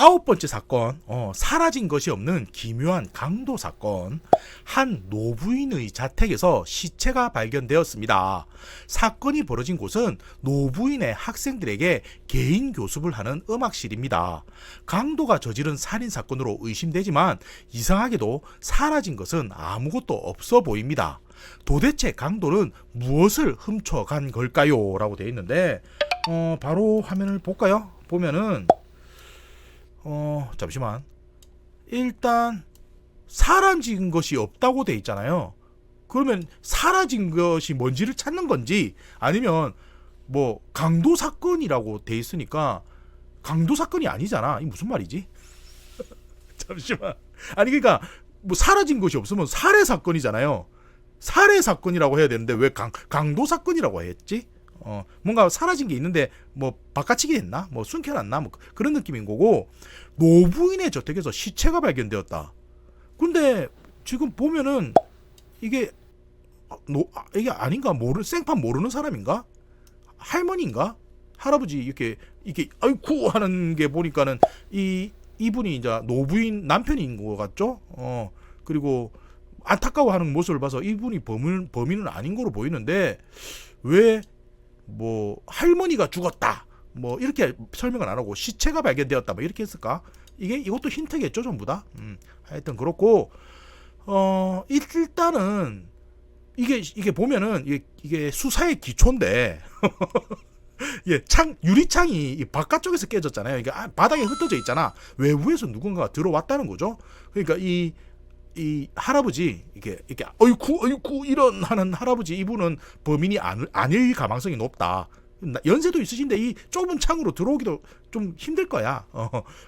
9번째 사건, 사라진 것이 없는 기묘한 강도 사건. 한 노부인의 자택에서 시체가 발견되었습니다. 사건이 벌어진 곳은 노부인의 학생들에게 개인 교습을 하는 음악실입니다. 강도가 저지른 살인사건으로 의심되지만 이상하게도 사라진 것은 아무것도 없어 보입니다. 도대체 강도는 무엇을 훔쳐간 걸까요? 라고 되어 있는데 바로 화면을 볼까요? 보면은 잠시만. 일단 사라진 것이 없다고 돼 있잖아요. 그러면 사라진 것이 뭔지를 찾는 건지, 아니면 뭐 강도 사건이라고 돼 있으니까 강도 사건이 아니잖아. 이 무슨 말이지? 잠시만. 아니 그러니까 뭐 사라진 것이 없으면 살해 사건이잖아요. 살해 사건이라고 해야 되는데 왜 강도 사건이라고 했지? 뭔가 사라진 게 있는데 뭐 바꿔치기 했나? 뭐 숨겨놨나? 뭐 그런 느낌인 거고, 노부인의 저택에서 시체가 발견되었다. 근데 지금 보면은 이게 이게 아닌가? 생판 모르는 사람인가? 할머니인가? 할아버지 이렇게 아이쿠 하는 게 보니까는 이분이 이제 노부인 남편인 것 같죠? 그리고 안타까워하는 모습을 봐서 이분이 범인은 아닌 거로 보이는데, 왜 뭐 할머니가 죽었다 뭐 이렇게 설명을 안 하고 시체가 발견되었다 뭐 이렇게 했을까? 이것도 힌트겠죠, 전부 다. 하여튼 그렇고, 일단은 이게 보면은 이게 수사의 기초인데 예, 유리창이 바깥쪽에서 깨졌잖아요. 이게 바닥에 흩어져 있잖아. 외부에서 누군가가 들어왔다는 거죠. 그러니까 이 할아버지 이렇게 어이쿠 이런 하는 할아버지, 이분은 범인이 아닐 가망성이 높다. 연세도 있으신데 이 좁은 창으로 들어오기도 좀 힘들 거야.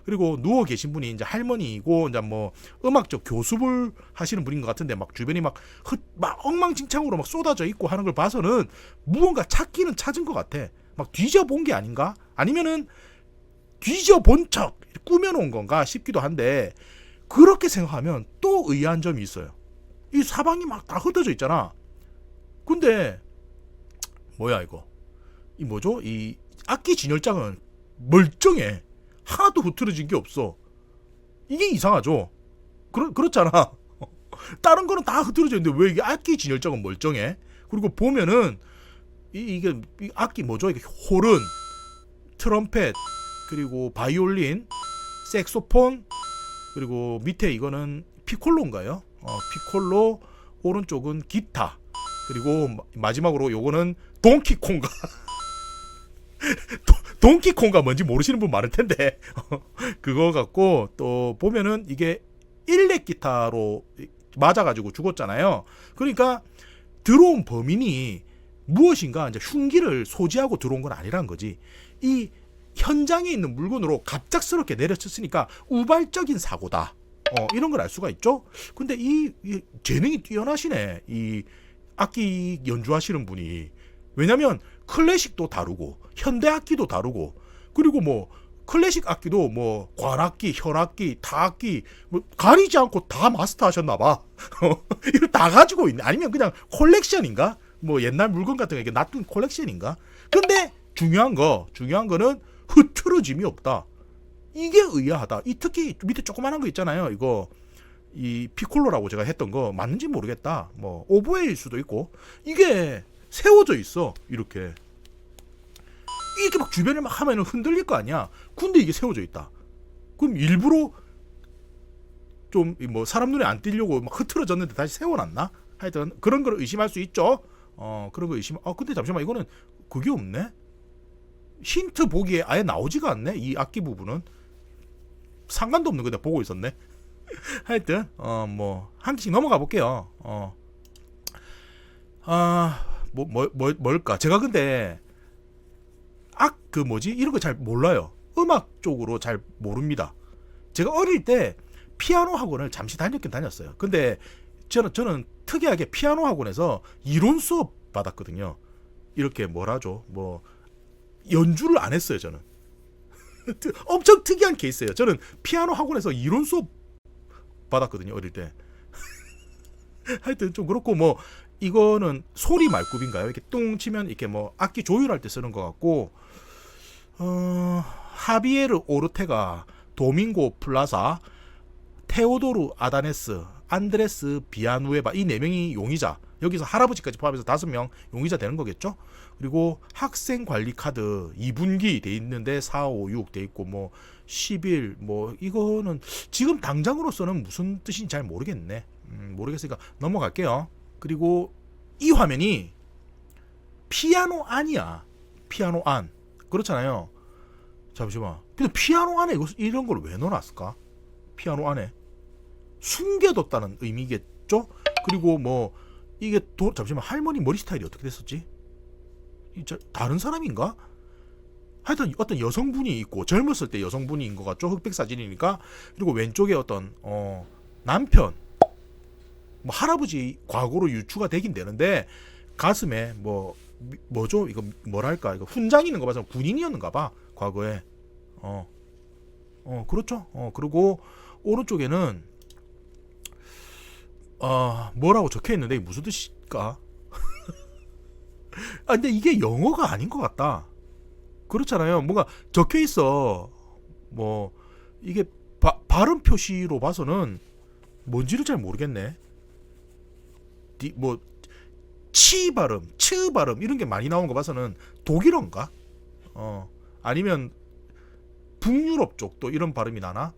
그리고 누워 계신 분이 이제 할머니이고, 이제 뭐 음악적 교습을 하시는 분인 것 같은데 막 주변이 막 엉망진창으로 막 쏟아져 있고 하는 걸 봐서는 무언가 찾기는 찾은 것 같아. 막 뒤져본 게 아닌가? 아니면은 뒤져본 척 꾸며놓은 건가 싶기도 한데, 그렇게 생각하면 또 의아한 점이 있어요. 이 사방이 막 다 흩어져 있잖아. 근데 뭐야 이거? 이 뭐죠? 이 악기 진열장은 멀쩡해. 하나도 흐트러진 게 없어. 이게 이상하죠? 그렇잖아. 다른 거는 다 흐트러져 있는데 왜 이게 악기 진열장은 멀쩡해? 그리고 보면은 이게 악기 뭐죠? 이게 호른, 트럼펫, 그리고 바이올린, 색소폰, 그리고 밑에 이거는 피콜로인가요? 피콜로, 오른쪽은 기타, 그리고 마지막으로 요거는 동키콩가. 동키콩가 뭔지 모르시는 분 많을 텐데 그거 갖고, 또 보면은 이게 일렉 기타로 맞아가지고 죽었잖아요. 그러니까 들어온 범인이 무엇인가 이제 흉기를 소지하고 들어온 건 아니라는 거지. 이 현장에 있는 물건으로 갑작스럽게 내려쳤으니까 우발적인 사고다. 이런 걸 알 수가 있죠. 근데 이 재능이 뛰어나시네, 이 악기 연주하시는 분이. 왜냐면 클래식도 다루고 현대 악기도 다루고, 그리고 뭐 클래식 악기도 뭐 관악기, 현악기, 타악기 뭐 가리지 않고 다 마스터하셨나 봐. 이걸 다 가지고 있네. 아니면 그냥 콜렉션인가? 뭐 옛날 물건 같은 거 이게 놔둔 콜렉션인가? 근데 중요한 거는 흐트러짐이 없다. 이게 의아하다. 특히 밑에 조그만한 거 있잖아요. 이 피콜로라고 제가 했던 거 맞는지 모르겠다. 뭐 오보에일 수도 있고, 이게 세워져 있어. 이렇게 막 주변에 막 하면은 흔들릴 거 아니야. 근데 이게 세워져 있다. 그럼 일부러 좀 뭐 사람 눈에 안 띄려고 막 흐트러졌는데 다시 세워놨나? 하여튼 그런 걸 의심할 수 있죠. 그런 거 의심. 근데 잠시만, 이거는 그게 없네. 힌트 보기에 아예 나오지가 않네. 이 악기 부분은 상관도 없는 거 내가 보고 있었네. 하여튼 뭐 한 개씩 넘어가 볼게요. 뭘까? 제가 근데 이런 거 잘 몰라요. 음악 쪽으로 잘 모릅니다. 제가 어릴 때 피아노 학원을 잠시 다녔긴 다녔어요. 근데 저는 특이하게 피아노 학원에서 이론 수업 받았거든요. 이렇게 뭐라죠? 뭐 연주를 안 했어요, 저는. 엄청 특이한 케이스예요. 저는 피아노 학원에서 이론 수업 받았거든요, 어릴 때. 하여튼 좀 그렇고, 뭐 이거는 소리 말굽인가요? 이렇게 뚱 치면 이렇게 뭐 악기 조율할 때 쓰는 것 같고, 하비에르 오르테가 도밍고 플라사, 테오도르 아다네스, 안드레스 비아누에바, 이 4명이 용의자. 여기서 할아버지까지 포함해서 5명 용의자 되는 거겠죠. 그리고 학생 관리 카드 2분기 돼 있는데 4, 5, 6 돼 있고 뭐 10일 뭐 이거는 지금 당장으로서는 무슨 뜻인지 잘 모르겠네. 모르겠으니까 넘어갈게요. 그리고 이 화면이 피아노 안이야. 피아노 안. 그렇잖아요. 잠시만. 근데 피아노 안에 이런 걸 왜 넣어놨을까? 피아노 안에 숨겨뒀다는 의미겠죠? 그리고 뭐 이게 잠시만, 할머니 머리 스타일이 어떻게 됐었지? 다른 사람인가? 하여튼 어떤 여성분이 있고, 젊었을 때 여성분인 것 같죠? 흑백 사진이니까. 그리고 왼쪽에 어떤 남편, 뭐 할아버지 과거로 유추가 되긴 되는데 가슴에 뭐죠? 이거 뭐랄까? 이거 훈장 있는 거 봐서 군인이었는가 봐. 과거에. 그렇죠. 그리고 오른쪽에는 뭐라고 적혀 있는데 무슨 뜻일까? 근데 이게 영어가 아닌 것 같다. 그렇잖아요. 뭔가 적혀 있어. 뭐 이게 발음 표시로 봐서는 뭔지를 잘 모르겠네. 치 발음, 츠 발음 이런 게 많이 나온 거 봐서는 독일어인가? 아니면 북유럽 쪽도 이런 발음이 나나?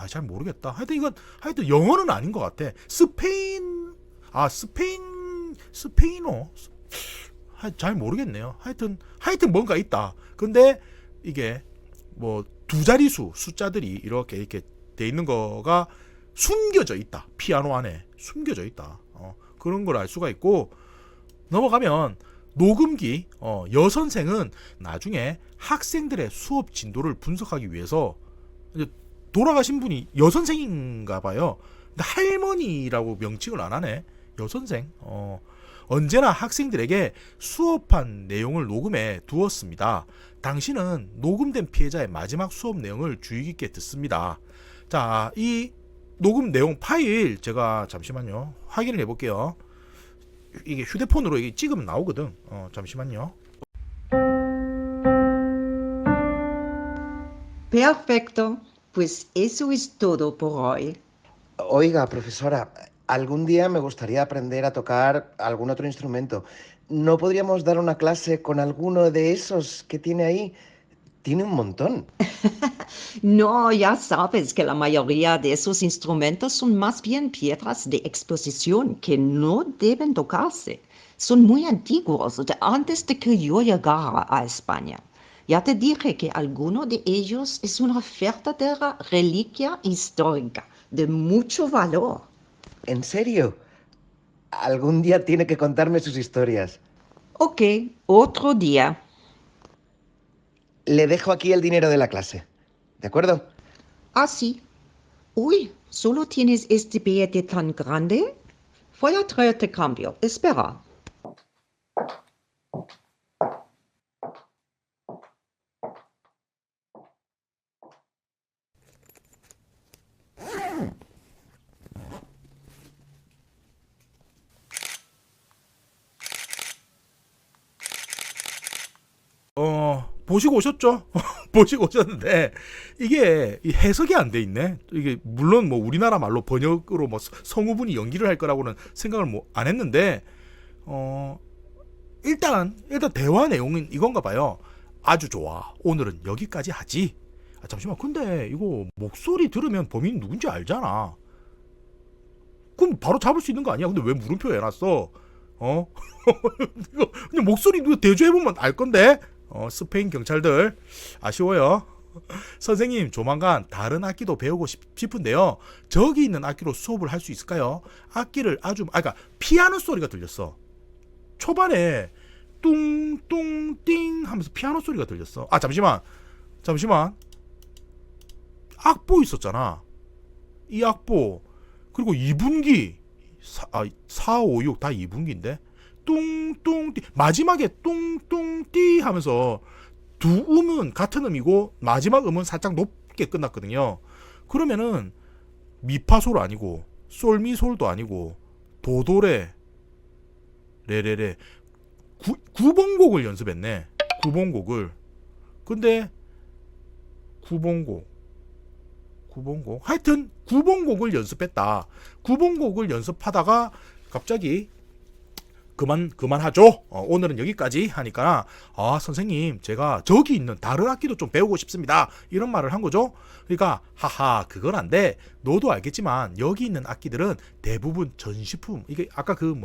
잘 모르겠다. 하여튼 영어는 아닌 것 같아. 스페인어. 잘 모르겠네요. 하여튼 뭔가 있다. 근데 이게 뭐 두 자리수 숫자들이 이렇게 돼 있는 거가 숨겨져 있다. 피아노 안에 숨겨져 있다. 그런 걸 알 수가 있고, 넘어가면 녹음기. 여선생은 나중에 학생들의 수업 진도를 분석하기 위해서, 돌아가신 분이 여선생인가 봐요. 근데 할머니라고 명칭을 안 하네. 여선생. 언제나 학생들에게 수업한 내용을 녹음해 두었습니다. 당신은 녹음된 피해자의 마지막 수업 내용을 주의 깊게 듣습니다. 자, 이 녹음 내용 파일 제가 잠시만요. 확인을 해볼게요. 이게 휴대폰으로 이게 찍으면 나오거든. 잠시만요. Perfecto, pues eso es todo por hoy. Oiga, profesora, algún día me gustaría aprender a tocar algún otro instrumento. ¿No podríamos dar una clase con alguno de esos que tiene ahí? Tiene un montón. No, ya sabes que la mayoría de esos instrumentos son más bien piedras de exposición que no deben tocarse. Son muy antiguos, de antes de que yo llegara a España. Ya te dije que alguno de ellos es una verdadera reliquia histórica de mucho valor. ¿En serio? Algún día tiene que contarme sus historias. Ok, otro día. Le dejo aquí el dinero de la clase. ¿De acuerdo? Ah, sí. Uy, ¿solo tienes este billete tan grande? Voy a traerte cambio. Espera. 보시고 오셨죠? 보시고 오셨는데 이게 해석이 안 돼 있네. 이게 물론 뭐 우리나라 말로 번역으로 뭐 성우분이 연기를 할 거라고는 생각을 안 했는데, 일단 대화 내용은 이건가 봐요. 아주 좋아. 오늘은 여기까지 하지. 잠시만. 근데 이거 목소리 들으면 범인이 누군지 알잖아. 그럼 바로 잡을 수 있는 거 아니야? 근데 왜 물음표 해놨어? 이거 그냥 목소리 대조해보면 알 건데. 스페인 경찰들 아쉬워요. 선생님, 조만간 다른 악기도 배우고 싶은데요. 저기 있는 악기로 수업을 할 수 있을까요? 악기를 그러니까 피아노 소리가 들렸어. 초반에 뚱뚱띵 하면서 피아노 소리가 들렸어. 잠시만. 악보 있었잖아. 이 악보. 그리고 2분기 4, 5, 6 다 2분기인데 뚱뚱띠, 마지막에 뚱뚱띠 하면서 두 음은 같은 음이고 마지막 음은 살짝 높게 끝났거든요. 그러면은 미파솔 아니고 솔미솔도 아니고 도도레 레레레 9번곡을 연습했네. 9번곡을. 근데 9번곡 구봉곡. 하여튼 구봉곡을 연습했다. 구봉곡을 연습하다가 갑자기 그만하죠. 오늘은 여기까지 하니까 선생님 제가 저기 있는 다른 악기도 좀 배우고 싶습니다. 이런 말을 한 거죠. 그러니까 하하 그건 안 돼. 너도 알겠지만 여기 있는 악기들은 대부분 전시품. 이게 아까 그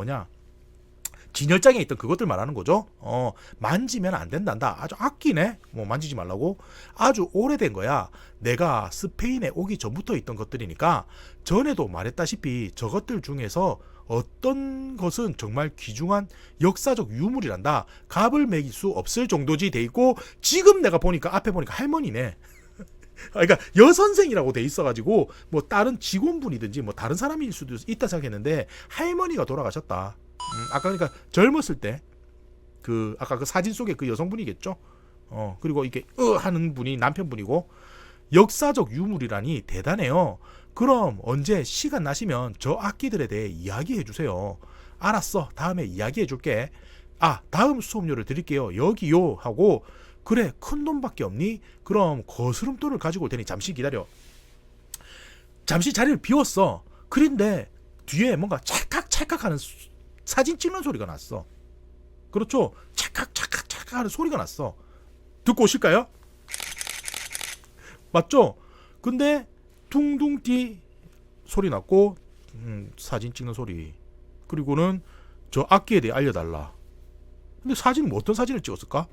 진열장에 있던 그것들 말하는 거죠. 만지면 안 된단다. 아주 악기네. 뭐 만지지 말라고. 아주 오래된 거야. 내가 스페인에 오기 전부터 있던 것들이니까 전에도 말했다시피 저것들 중에서 어떤 것은 정말 귀중한 역사적 유물이란다. 값을 매길 수 없을 정도지 돼 있고 지금 내가 보니까 앞에 보니까 할머니네. 그러니까 여선생이라고 돼 있어가지고 뭐 다른 직원분이든지 뭐 다른 사람일 수도 있다 생각했는데 할머니가 돌아가셨다. 아까 그러니까 젊었을 때 아까 그 사진 속에 그 여성분이겠죠. 그리고 이게 하는 분이 남편분이고 역사적 유물이라니 대단해요. 그럼 언제 시간 나시면 저 악기들에 대해 이야기해 주세요. 알았어. 다음에 이야기해 줄게. 다음 수업료를 드릴게요. 여기요 하고 그래 큰 돈밖에 없니? 그럼 거스름돈을 가지고 올 테니 잠시 기다려. 잠시 자리를 비웠어. 그런데 뒤에 뭔가 찰칵찰칵 하는 사진 찍는 소리가 났어. 그렇죠. 찰칵찰칵찰칵 하는 소리가 났어. 듣고 오실까요? 맞죠? 근데 둥둥띠 소리 났고 사진 찍는 소리. 그리고는 저 악기에 대해 알려달라. 근데 사진은 뭐 어떤 사진을 찍었을까?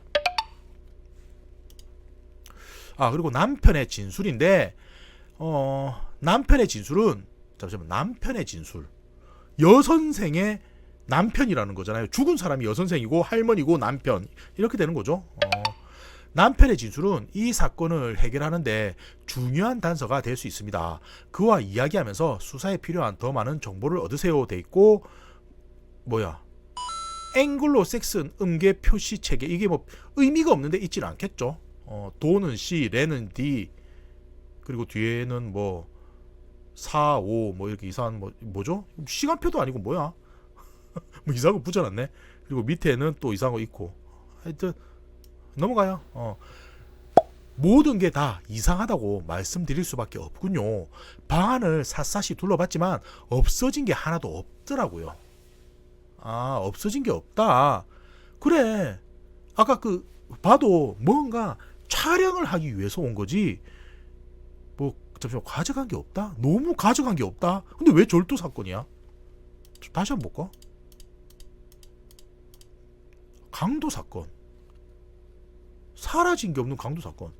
그리고 남편의 진술인데 남편의 진술은 잠시만. 남편의 진술 여선생의 남편이라는 거잖아요. 죽은 사람이 여선생이고 할머니고 남편 이렇게 되는 거죠. 남편의 진술은 이 사건을 해결하는데 중요한 단서가 될 수 있습니다. 그와 이야기하면서 수사에 필요한 더 많은 정보를 얻으세요 돼 있고 앵글로 섹슨 음계 표시 체계. 이게 뭐 의미가 없는데 있지는 않겠죠. 도는 C, 레는 D, 그리고 뒤에는 4, 5 이렇게 이상한 뭐죠? 시간표도 아니고 뭐야? 뭐 이상한 거 붙여놨네. 그리고 밑에는 또 이상한 거 있고. 하여튼 넘어가요. 모든 게 다 이상하다고 말씀드릴 수밖에 없군요. 방안을 샅샅이 둘러봤지만 없어진 게 하나도 없더라고요. 없어진 게 없다. 그래. 아까 봐도 뭔가 촬영을 하기 위해서 온 거지. 잠시만 가져간 게 없다? 너무 가져간 게 없다? 근데 왜 절도 사건이야? 다시 한번 볼까? 강도 사건. 사라진 게 없는 강도 사건.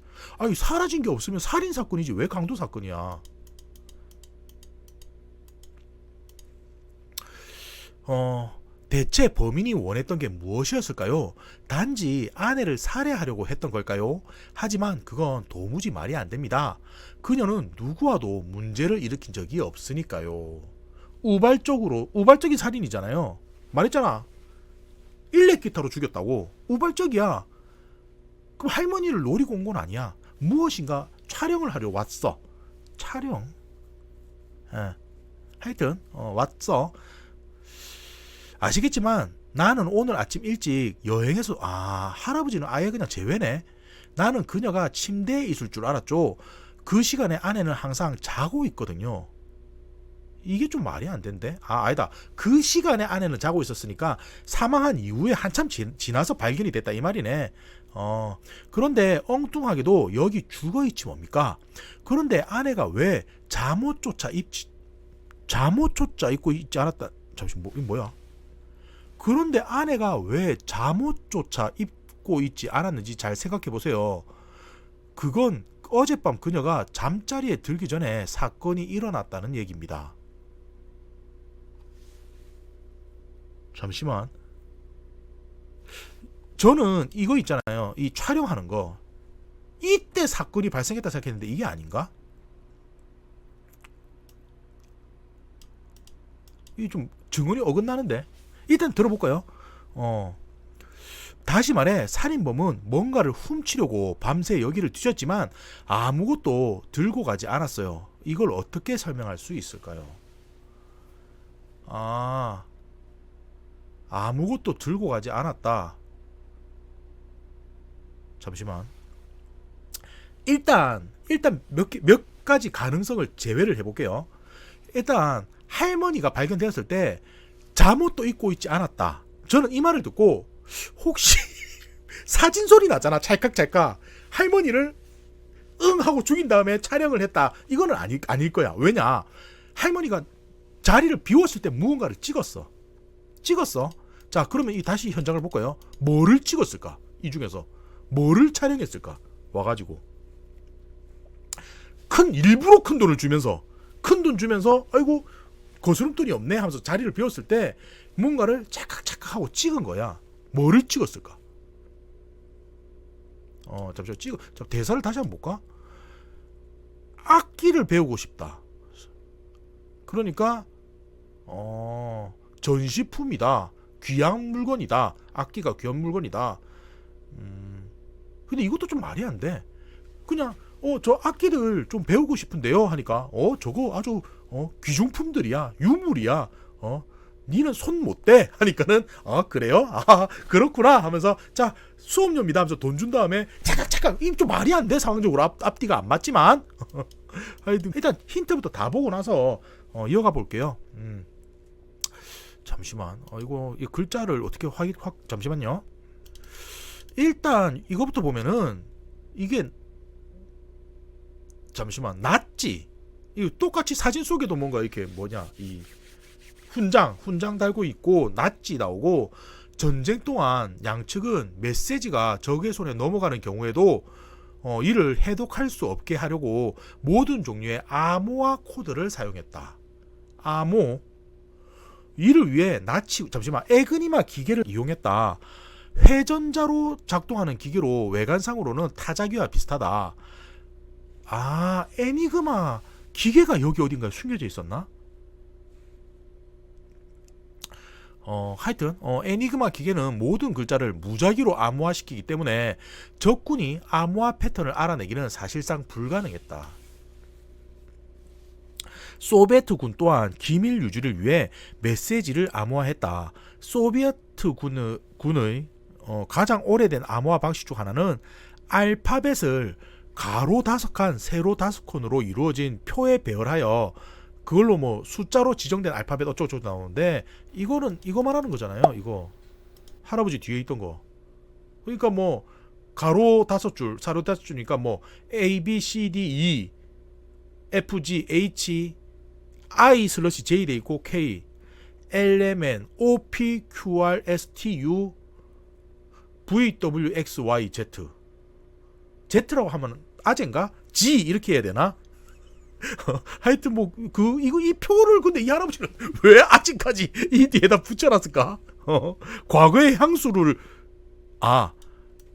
사라진 게 없으면 살인 사건이지 왜 강도 사건이야? 대체 범인이 원했던 게 무엇이었을까요? 단지 아내를 살해하려고 했던 걸까요? 하지만 그건 도무지 말이 안 됩니다. 그녀는 누구와도 문제를 일으킨 적이 없으니까요. 우발적인 살인이잖아요. 말했잖아. 일렉 기타로 죽였다고. 우발적이야. 그럼 할머니를 노리고 온 건 아니야. 무엇인가 촬영을 하려 왔어. 촬영. 하여튼 왔어. 아시겠지만 나는 오늘 아침 일찍 여행해서 할아버지는 아예 그냥 제외네. 나는 그녀가 침대에 있을 줄 알았죠. 그 시간에 아내는 항상 자고 있거든요. 이게 좀 말이 안 된대. 아니다. 그 시간에 아내는 자고 있었으니까 사망한 이후에 한참 지나서 발견이 됐다 이 말이네. 그런데 엉뚱하게도 여기 죽어있지 뭡니까? 그런데 아내가 왜 잠옷조차 입고 있지 않았다. 잠시 이거 뭐야? 그런데 아내가 왜 잠옷조차 입고 있지 않았는지 잘 생각해 보세요. 그건 어젯밤 그녀가 잠자리에 들기 전에 사건이 일어났다는 얘기입니다. 잠시만. 저는 이거 있잖아요. 이 촬영하는 거. 이때 사건이 발생했다 생각했는데 이게 아닌가? 이게 좀 증언이 어긋나는데. 일단 들어볼까요? 다시 말해 살인범은 뭔가를 훔치려고 밤새 여기를 뒤졌지만 아무것도 들고 가지 않았어요. 이걸 어떻게 설명할 수 있을까요? 아무것도 들고 가지 않았다. 잠시만. 일단 가지 가능성을 제외를 해볼게요. 일단 할머니가 발견되었을 때 잠옷도 입고 있지 않았다. 저는 이 말을 듣고 혹시 사진 소리 나잖아. 찰칵찰칵. 할머니를 응 하고 죽인 다음에 촬영을 했다. 이거는 아닐 거야. 왜냐? 할머니가 자리를 비웠을 때 무언가를 찍었어. 자, 그러면 이 다시 현장을 볼까요? 뭐를 찍었을까? 이 중에서 뭐를 촬영했을까? 와가지고 일부러 큰 돈을 주면서 큰 돈 주면서 아이고 거스름돈이 없네 하면서 자리를 비웠을 때 뭔가를 찰칵찰칵 하고 찍은 거야. 뭐를 찍었을까? 잠시만 대사를 다시 한번 볼까? 악기를 배우고 싶다. 그러니까 전시품이다. 귀한 물건이다. 악기가 귀한 물건이다. 근데 이것도 좀 말이 안 돼. 그냥 저 악기를 좀 배우고 싶은데요 하니까 저거 아주 귀중품들이야. 유물이야. 니는 손 못 대 하니까는 그래요? 그렇구나 하면서 자 수업료입니다 하면서 돈 준 다음에 잠깐 이 좀 말이 안 돼. 상황적으로 앞뒤가 안 맞지만 하여튼 일단 힌트부터 다 보고 나서 이어가 볼게요. 잠시만 이거 이 글자를 어떻게 잠시만요. 일단 이거부터 보면은 이게 잠시만 낫지. 이거 똑같이 사진 속에도 뭔가 이렇게 이 훈장 달고 있고 낫지 나오고 전쟁 동안 양측은 메시지가 적의 손에 넘어가는 경우에도 이를 해독할 수 없게 하려고 모든 종류의 암호화 코드를 사용했다. 암호 이를 위해 에그니마 기계를 이용했다. 회전자로 작동하는 기계로 외관상으로는 타자기와 비슷하다. 에니그마 기계가 여기 어딘가에 숨겨져 있었나? 하여튼 에니그마 기계는 모든 글자를 무작위로 암호화시키기 때문에 적군이 암호화 패턴을 알아내기는 사실상 불가능했다. 소비에트군 또한 기밀 유지를 위해 메시지를 암호화했다. 소비에트군의 가장 오래된 암호화 방식 중 하나는 알파벳을 가로 5칸, 세로 5칸으로 이루어진 표에 배열하여 그걸로 숫자로 지정된 알파벳 어쩌고저쩌고 나오는데 이거 말하는 거잖아요. 이거 할아버지 뒤에 있던 거. 그러니까 가로 5줄, 세로 5줄이니까 A, B, C, D, E, F, G, H, I 슬러시 J 돼 있고 K, L, M, N, O, P, Q, R, S, T, U, V, W, X, Y, Z. Z라고 하면 아젠가? G 이렇게 해야 되나? 하여튼 이 표를 근데 이 할아버지는 왜 아직까지 이 뒤에다 붙여놨을까? 과거의 향수를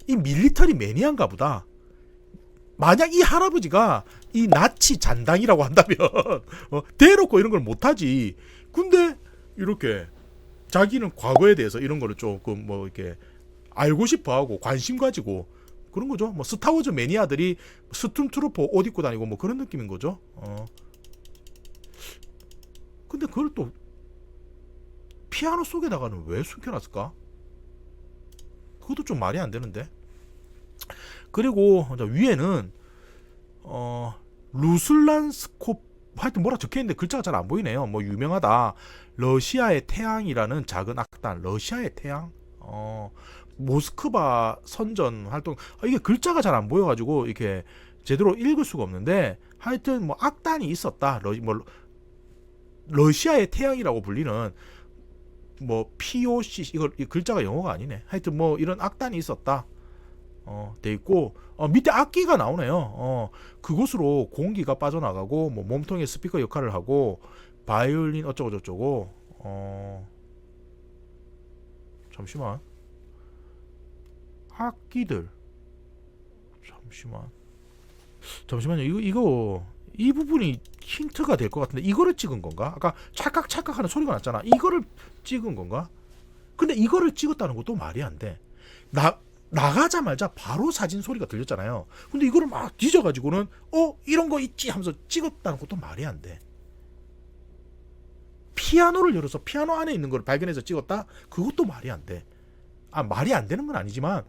이 밀리터리 매니아인가 보다. 만약 이 할아버지가 이 나치 잔당이라고 한다면 대놓고 이런 걸 못하지. 근데 이렇게 자기는 과거에 대해서 이런 거를 조금 이렇게 알고 싶어하고 관심 가지고 그런 거죠. 스타워즈 매니아들이 스톰트루퍼 옷 입고 다니고 그런 느낌인 거죠. 근데 그걸 또 피아노 속에다가는 왜 숨겨놨을까? 그것도 좀 말이 안 되는데. 그리고 위에는 루슬란스콥 하여튼 뭐라 적혀있는데 글자가 잘 안 보이네요. 유명하다. 러시아의 태양이라는 작은 악단. 러시아의 태양? 모스크바 선전 활동. 이게 글자가 잘 안 보여가지고 이렇게 제대로 읽을 수가 없는데 하여튼 악단이 있었다. 러시아의 태양이라고 불리는 POC 이 글자가 영어가 아니네. 하여튼 이런 악단이 있었다. 돼 있고 밑에 악기가 나오네요. 그곳으로 공기가 빠져나가고 몸통의 스피커 역할을 하고 바이올린 어쩌고 저쩌고. 잠시만. 악기들. 잠시만요. 이 부분이 힌트가 될 것 같은데 이거를 찍은 건가? 아까 찰칵찰칵 하는 소리가 났잖아. 이거를 찍은 건가? 근데 이거를 찍었다는 것도 말이 안 돼. 나가자마자 바로 사진 소리가 들렸잖아요. 근데 이거를 막 뒤져가지고는 이런 거 있지 하면서 찍었다는 것도 말이 안 돼. 피아노를 열어서 피아노 안에 있는 걸 발견해서 찍었다? 그것도 말이 안 돼. 말이 안 되는 건 아니지만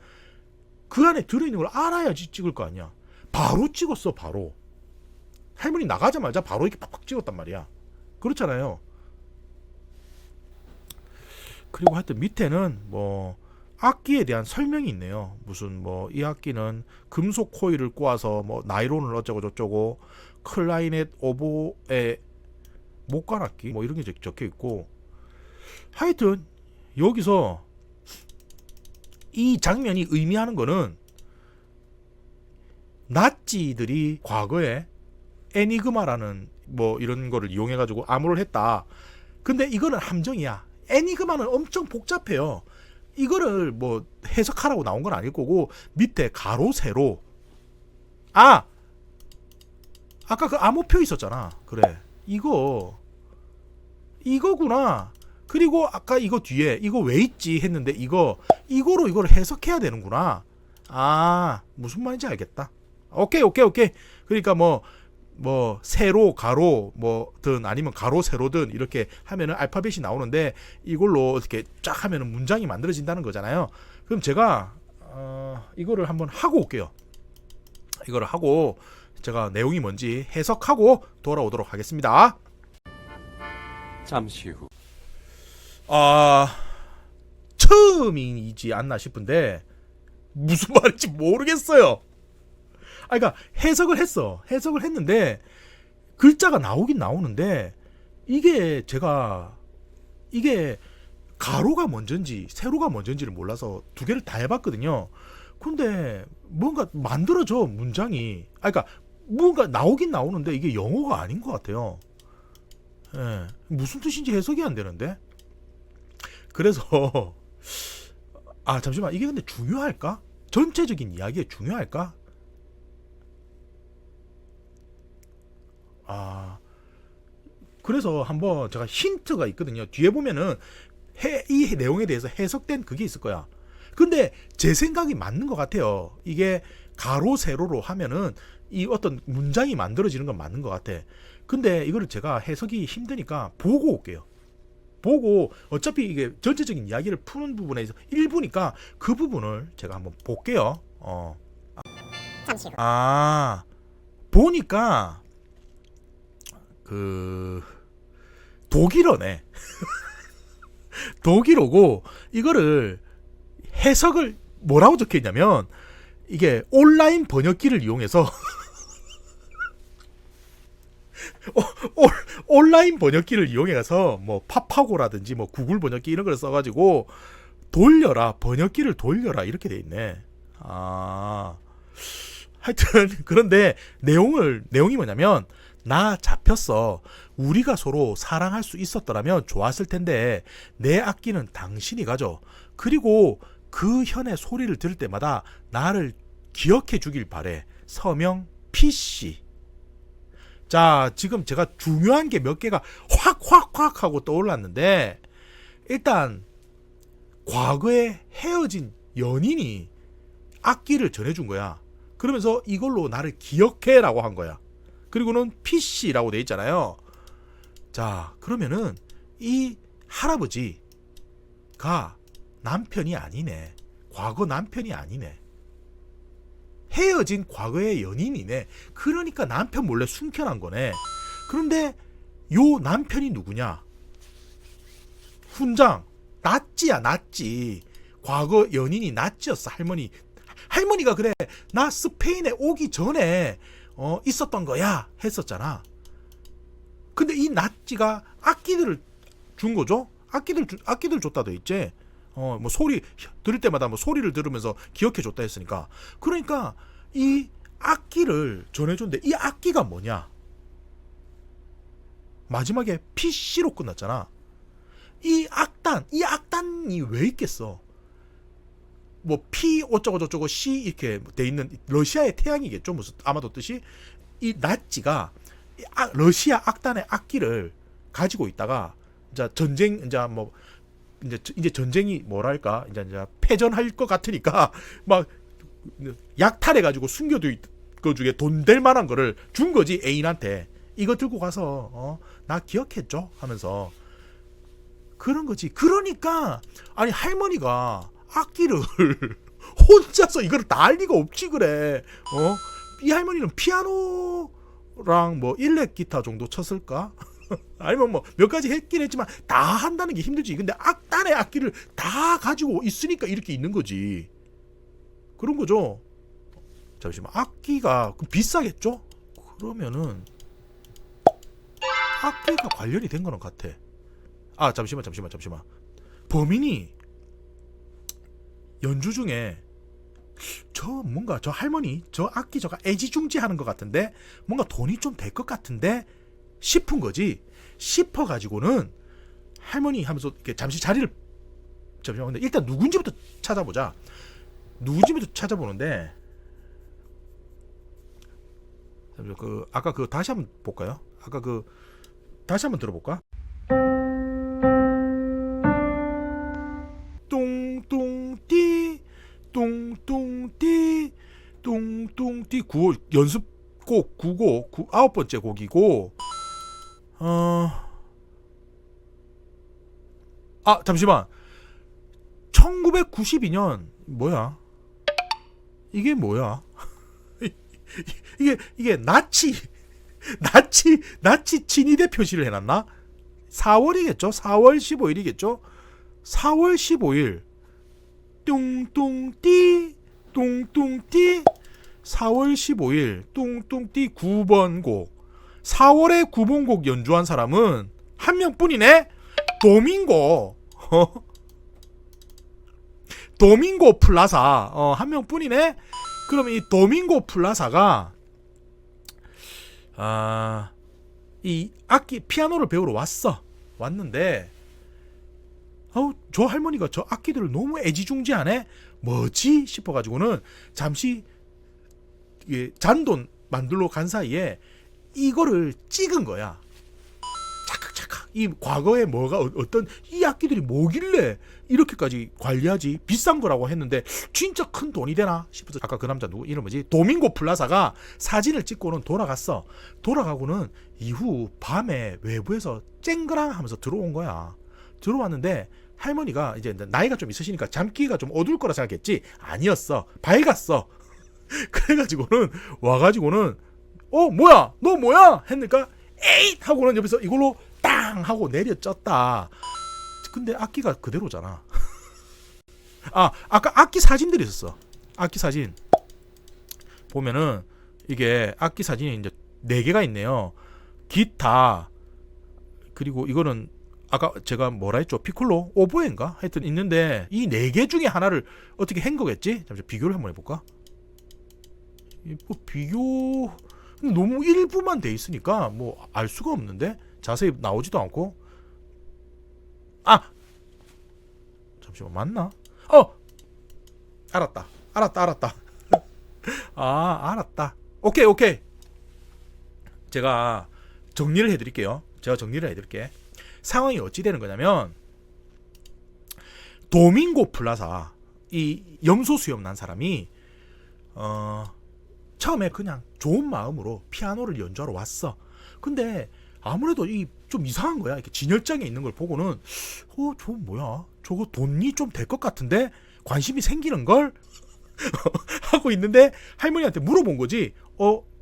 그 안에 들어있는 걸 알아야지 찍을 거 아니야. 바로 찍었어. 바로. 할머니 나가자마자 바로 이렇게 팍팍 찍었단 말이야. 그렇잖아요. 그리고 하여튼 밑에는 뭐 악기에 대한 설명이 있네요. 무슨 뭐 이 악기는 금속 코일을 꼬아서 뭐 나이론을 어쩌고 저쩌고 클라이넷 오보의 목관 악기 뭐 이런 게 적혀 있고, 하여튼 여기서 이 장면이 의미하는 거는 나치들이 과거에 에니그마라는 뭐 이런 거를 이용해 가지고 암호를 했다. 근데 이거는 함정이야. 에니그마는 엄청 복잡해요. 이거를 뭐 해석하라고 나온 건 아닐 거고, 밑에 가로 세로, 아까 그 암호표 있었잖아. 그래, 이거구나. 그리고 아까 이거 뒤에 이거 왜 있지 했는데 이거로 이걸 해석해야 되는구나. 아, 무슨 말인지 알겠다. 오케이. 그러니까 뭐 세로 가로 뭐든 아니면 가로 세로든 이렇게 하면은 알파벳이 나오는데, 이걸로 어떻게 쫙 하면은 문장이 만들어진다는 거잖아요. 그럼 제가 이거를 한번 하고 올게요. 이거를 하고 제가 내용이 뭔지 해석하고 돌아오도록 하겠습니다. 잠시 후. 처음이지 않나 싶은데 무슨 말인지 모르겠어요. 그러니까 해석을 했는데 글자가 나오긴 나오는데, 이게 가로가 먼저인지 세로가 먼저인지를 몰라서 두 개를 다 해봤거든요. 근데 뭔가 만들어져, 문장이. 그러니까 뭔가 나오긴 나오는데 이게 영어가 아닌 것 같아요. 예, 무슨 뜻인지 해석이 안 되는데. 그래서 잠시만, 이게 근데 중요할까? 전체적인 이야기에 중요할까? 그래서 한번 제가 힌트가 있거든요. 뒤에 보면은 이 내용에 대해서 해석된 그게 있을 거야. 근데 제 생각이 맞는 것 같아요. 이게 가로 세로로 하면은 이 어떤 문장이 만들어지는 건 맞는 것 같아. 근데 이거를 제가 해석이 힘드니까 보고 올게요. 보고, 어차피 이게 전체적인 이야기를 푸는 부분에서 일부니까 그 부분을 제가 한번 볼게요. 잠시 후. 보니까 독일어네. 독일어고, 이거를 해석을 뭐라고 적혀 있냐면, 이게 온라인 번역기를 이용해서 온라인 번역기를 이용해서 뭐 파파고라든지 뭐 구글 번역기 이런 걸 써가지고 번역기를 돌려라 이렇게 돼 있네. 하여튼 그런데 내용이 뭐냐면, 나 잡혔어. 우리가 서로 사랑할 수 있었더라면 좋았을 텐데 내 악기는 당신이 가져. 그리고 그 현의 소리를 들을 때마다 나를 기억해 주길 바래. 서명 PC. 자, 지금 제가 중요한 게 몇 개가 확 하고 떠올랐는데, 일단 과거에 헤어진 연인이 악기를 전해준 거야. 그러면서 이걸로 나를 기억해라고 한 거야. 그리고는 PC라고 돼 있잖아요. 자, 그러면은 이 할아버지가 남편이 아니네. 과거 남편이 아니네. 헤어진 과거의 연인이네. 그러니까 남편 몰래 숨겨난 거네. 그런데 요 남편이 누구냐? 훈장. 나찌야, 나찌. 과거 연인이 나찌였어, 할머니가 그래, 나 스페인에 오기 전에 있었던 거야 했었잖아. 근데 이 나찌가 악기들을 준 거죠. 악기들 줬다 돼 있지. 뭐 소리 들을 때마다 뭐 소리를 들으면서 기억해 줬다 했으니까. 그러니까 이 악기를 전해줬는데, 이 악기가 뭐냐? 마지막에 PC로 끝났잖아. 이 악단이 왜 있겠어? 뭐 P 어쩌고 저쩌고 C 이렇게 돼 있는 러시아의 태양이겠죠. 무슨 아마도 뜻이. 이 나치가 러시아 악단의 악기를 가지고 있다가 이제 전쟁 이제 전쟁이 뭐랄까 이제 패전할 것 같으니까 막 약탈해 가지고 숨겨둔 거 중에 돈 될 만한 거를 준 거지, 애인한테. 이거 들고 가서 나 기억했죠 하면서. 그런 거지. 그러니까 아니, 할머니가 악기를 혼자서 이걸 다 할 리가 없지. 그래. 이 할머니는 피아노 피아노랑 뭐 일렉 기타 정도 쳤을까? 아니면 뭐 몇 가지 했긴 했지만 다 한다는 게 힘들지. 근데 악단의 악기를 다 가지고 있으니까 이렇게 있는 거지. 그런 거죠. 잠시만, 악기가 그럼 비싸겠죠? 그러면은 악기가 관련이 된 거는 같아. 아, 잠시만. 범인이 연주 중에 뭔가 저 할머니 저 악기 저가 애지중지하는 것 같은데 뭔가 돈이 좀 될 것 같은데 싶은 거지. 싶어 가지고는 할머니 하면서 이렇게 잠시 자리를, 잠시만, 근데 일단 누군지부터 찾아보자. 누군지부터 찾아보는데, 아까 다시 한번 볼까요? 다시 한번 들어볼까? 똥똥띠 똥똥띠 똥똥띠 9호 연습곡 9고 9번째 곡이고, 잠시만, 1992년 뭐야? 이게 뭐야? 이게 나치 친위대 표시를 해놨나? 4월이겠죠? 4월 15일이겠죠? 4월 15일 뚱뚱띠 4월 15일 뚱뚱띠 9번 곡. 4월에 9번 곡 연주한 사람은 한 명뿐이네. 도밍고 플라사. 한 명뿐이네. 그럼 이 도밍고 플라사가 이 악기 피아노를 배우러 왔는데 저 할머니가 저 악기들을 너무 애지중지하네. 뭐지 싶어가지고는 잠시 잔돈 만들러 간 사이에 이거를 찍은 거야. 착각. 이 과거에 뭐가 어떤 이 악기들이 뭐길래 이렇게까지 관리하지? 비싼 거라고 했는데 진짜 큰 돈이 되나 싶어서, 아까 그 남자 누구 이름 뭐지? 도밍고 플라사가 사진을 찍고는 돌아가고는 이후 밤에 외부에서 쨍그랑 하면서 들어온 거야. 들어왔는데 할머니가 이제 나이가 좀 있으시니까 잠기가 좀 어두울 거라 생각했지. 아니었어. 밝았어. 그래가지고는 와가지고는 뭐야? 너 뭐야? 했으니까 에잇 하고는 옆에서 이걸로 땅 하고 내려쪘다. 근데 악기가 그대로잖아. 아까 악기 사진들이 있었어. 악기 사진 보면은 이게 악기 사진이 이제 4개가 있네요. 기타, 그리고 이거는 아까 제가 뭐라 했죠? 피콜로, 오보에인가? 하여튼 있는데 이 4개 중에 하나를 어떻게 한 거겠지? 잠시 비교를 한번 해볼까? 비교 너무 일부만 돼 있으니까 뭐 알 수가 없는데, 자세히 나오지도 않고. 잠시만, 맞나? 알았다. 알았다. 오케이. 제가 정리를 해드릴게요. 상황이 어찌 되는 거냐면, 도밍고 플라사, 이 염소 수염 난 사람이 처음에 그냥 좋은 마음으로 피아노를 연주하러 왔어. 근데 아무래도 좀 이상한 거야. 이렇게 진열장에 있는 걸 보고는 저거 뭐야? 저거 돈이 좀 될 것 같은데 관심이 생기는 걸 하고 있는데 할머니한테 물어본 거지.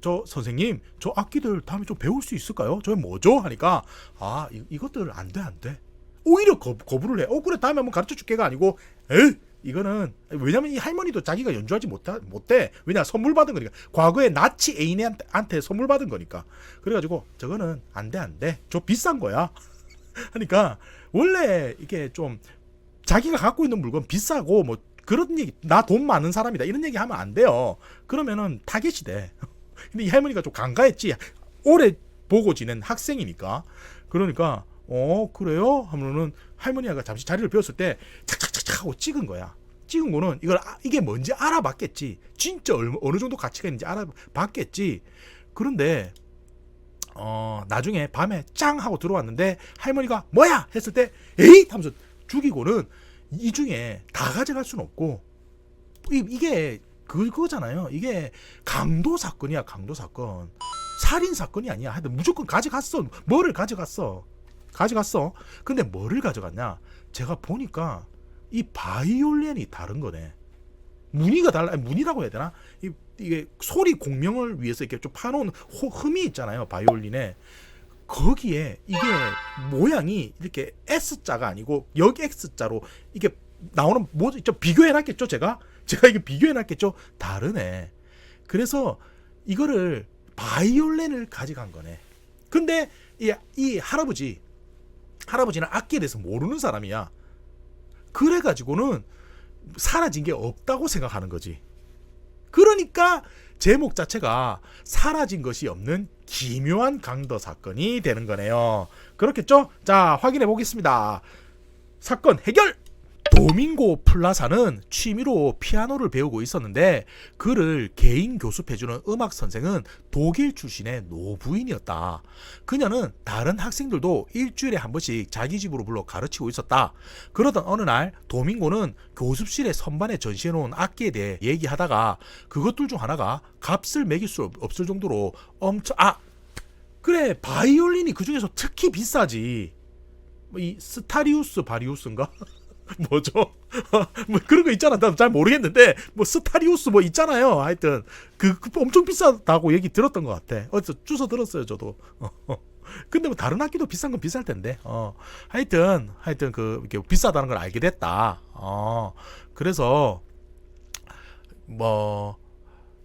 저 선생님, 저 악기들 다음에 좀 배울 수 있을까요? 저 뭐죠? 하니까 이것들 안 돼. 오히려 거부를 해. 그래, 다음에 한번 가르쳐 줄게가 아니고, 이거는 왜냐면 이 할머니도 자기가 연주하지 못해. 왜냐, 선물 받은 거니까. 과거에 나치 애인한테 선물 받은 거니까. 그래가지고 저거는 안 돼. 저 비싼 거야. 하니까 원래 이게 좀 자기가 갖고 있는 물건 비싸고 뭐 그런 얘기, 나 돈 많은 사람이다 이런 얘기 하면 안 돼요. 그러면은 타겟이 돼. 근데 이 할머니가 좀 간가했지. 오래 보고 지낸 학생이니까. 그러니까 그래요? 하면은 할머니가 잠시 자리를 비웠을 때 착착착착 하고 찍은 거야. 찍은 거는 이게 뭔지 알아봤겠지. 진짜 어느 정도 가치가 있는지 알아봤겠지. 그런데 나중에 밤에 짱 하고 들어왔는데 할머니가 뭐야? 했을 때 에잇 하면서 죽이고는, 이 중에 다 가져갈 수는 없고, 이게 그거잖아요. 이게 강도 사건이야. 살인 사건이 아니야. 하여튼 무조건 가져갔어. 뭐를 가져갔어. 근데 뭐를 가져갔냐? 제가 보니까 이 바이올린이 다른 거네. 무늬가 달라. 아니, 무늬라고 해야 되나? 이게 소리 공명을 위해서 이렇게 좀 파놓은 흠이 있잖아요. 바이올린에. 거기에 이게 모양이 이렇게 S자가 아니고 여기 X자로 이게 나오는 좀 비교해놨겠죠. 제가 이게 비교해놨겠죠. 다르네. 그래서 이거를 바이올린을 가져간 거네. 근데 이 할아버지는 악기에 대해서 모르는 사람이야. 그래가지고는 사라진 게 없다고 생각하는 거지. 그러니까 제목 자체가 사라진 것이 없는 기묘한 강도 사건이 되는 거네요. 그렇겠죠? 자, 확인해 보겠습니다. 사건 해결! 도밍고 플라사는 취미로 피아노를 배우고 있었는데 그를 개인 교습해주는 음악 선생은 독일 출신의 노부인이었다. 그녀는 다른 학생들도 일주일에 한 번씩 자기 집으로 불러 가르치고 있었다. 그러던 어느 날 도밍고는 교습실에 선반에 전시해놓은 악기에 대해 얘기하다가 그것들 중 하나가 값을 매길 수 없을 정도로 그래, 바이올린이 그 중에서 특히 비싸지. 이 스타리우스 바리우스인가? 뭐죠? 뭐 그런 거 있잖아. 나 잘 모르겠는데 뭐 스타리우스 뭐 있잖아요. 하여튼 그 엄청 비싸다고 얘기 들었던 것 같아. 어디서 주워 들었어요, 저도. 근데 뭐 다른 악기도 비싼 건 비쌀 텐데. 하여튼 그 이렇게 비싸다는 걸 알게 됐다. 그래서 뭐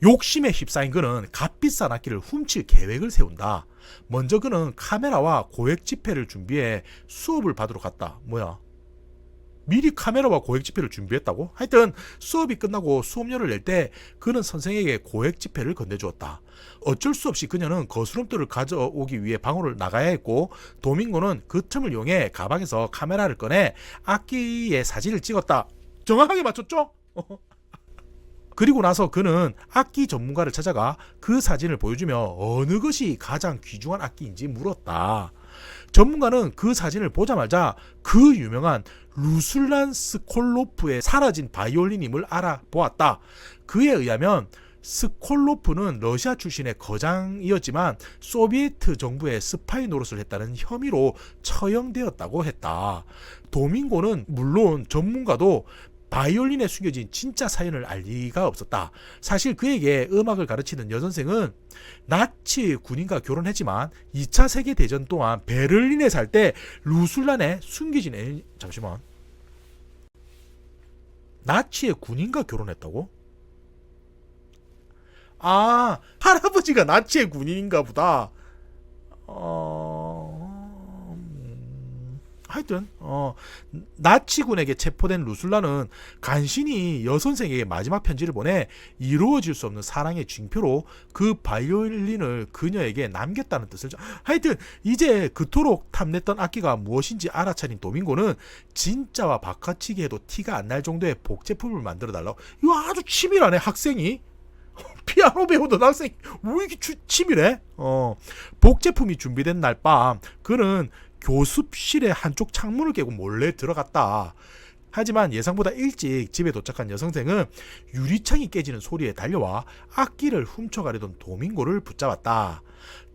욕심에 휩싸인 그는 값비싼 악기를 훔칠 계획을 세운다. 먼저 그는 카메라와 고액 지폐를 준비해 수업을 받으러 갔다. 뭐야? 미리 카메라와 고액 지폐를 준비했다고? 하여튼 수업이 끝나고 수업료를 낼 때 그는 선생에게 고액 지폐를 건네주었다. 어쩔 수 없이 그녀는 거스름돈을 가져오기 위해 방으로 나가야 했고 도밍고는 그 틈을 이용해 가방에서 카메라를 꺼내 악기의 사진을 찍었다. 정확하게 맞췄죠? 그리고 나서 그는 악기 전문가를 찾아가 그 사진을 보여주며 어느 것이 가장 귀중한 악기인지 물었다. 전문가는 그 사진을 보자마자 그 유명한 루슬란 스콜로프의 사라진 바이올린임을 알아보았다. 그에 의하면 스콜로프는 러시아 출신의 거장이었지만 소비에트 정부의 스파이 노릇을 했다는 혐의로 처형되었다고 했다. 도밍고는 물론 전문가도 바이올린에 숨겨진 진짜 사연을 알 리가 없었다. 사실 그에게 음악을 가르치는 여선생은 나치 군인과 결혼했지만 2차 세계대전 동안 베를린에 살 때 루슬란에 숨겨진 잠시만. 나치의 군인과 결혼했다고? 할아버지가 나치의 군인인가 보다. 하여튼 나치군에게 체포된 루슬라는 간신히 여선생에게 마지막 편지를 보내 이루어질 수 없는 사랑의 징표로 그 바이올린을 그녀에게 남겼다는 뜻을. 하여튼 이제 그토록 탐냈던 악기가 무엇인지 알아차린 도밍고는 진짜와 바꿔치기 해도 티가 안 날 정도의 복제품을 만들어 달라고. 이거 아주 치밀하네, 학생이. 피아노 배우던 학생이 왜 이렇게 치밀해? 복제품이 준비된 날 밤 그는 교습실의 한쪽 창문을 깨고 몰래 들어갔다. 하지만 예상보다 일찍 집에 도착한 여선생은 유리창이 깨지는 소리에 달려와 악기를 훔쳐가려던 도밍고를 붙잡았다.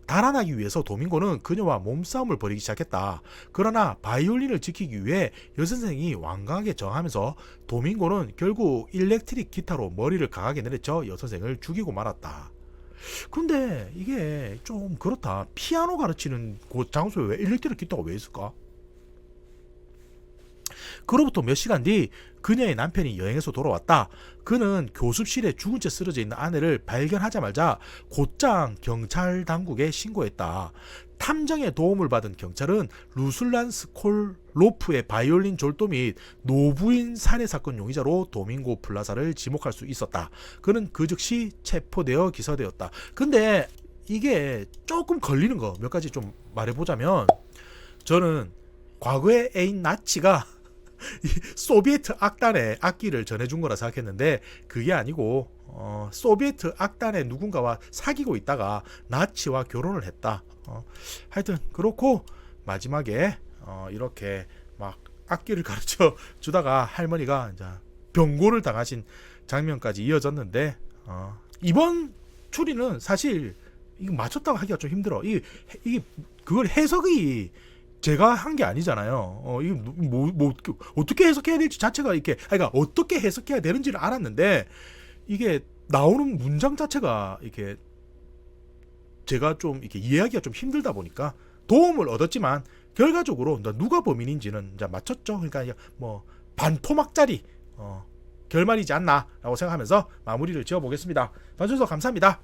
달아나기 위해서 도밍고는 그녀와 몸싸움을 벌이기 시작했다. 그러나 바이올린을 지키기 위해 여선생이 완강하게 저항하면서 도밍고는 결국 일렉트릭 기타로 머리를 강하게 내리쳐 여선생을 죽이고 말았다. 근데 이게 좀 그렇다. 피아노 가르치는 그 장소에 왜 일렉트릭 기타가 왜 있을까? 그로부터 몇 시간 뒤 그녀의 남편이 여행에서 돌아왔다. 그는 교습실에 죽은 채 쓰러져 있는 아내를 발견하자마자 곧장 경찰 당국에 신고했다. 탐정의 도움을 받은 경찰은 루슬란 스콜로프의 바이올린 졸도 및 노부인 살해 사건 용의자로 도밍고 플라사를 지목할 수 있었다. 그는 그 즉시 체포되어 기소되었다. 근데 이게 조금 걸리는 거 몇 가지 좀 말해보자면, 저는 과거의 애인 나치가 소비에트 악단에 악기를 전해준 거라 생각했는데 그게 아니고 소비에트 악단의 누군가와 사귀고 있다가 나치와 결혼을 했다. 하여튼 그렇고 마지막에 이렇게 막 악기를 가르쳐 주다가 할머니가 이제 병고를 당하신 장면까지 이어졌는데, 이번 추리는 사실 이거 맞췄다고 하기가 좀 힘들어. 이게 그걸 해석이 제가 한 게 아니잖아요. 이거 어떻게 해석해야 될지 자체가 이렇게, 그러니까 어떻게 해석해야 되는지를 알았는데 이게 나오는 문장 자체가 이렇게 제가 좀 이렇게 이해하기가 좀 힘들다 보니까 도움을 얻었지만 결과적으로 누가 범인인지는 이제 맞췄죠. 그러니까 뭐 반토막짜리 결말이지 않나라고 생각하면서 마무리를 지어보겠습니다. 봐주셔서 감사합니다.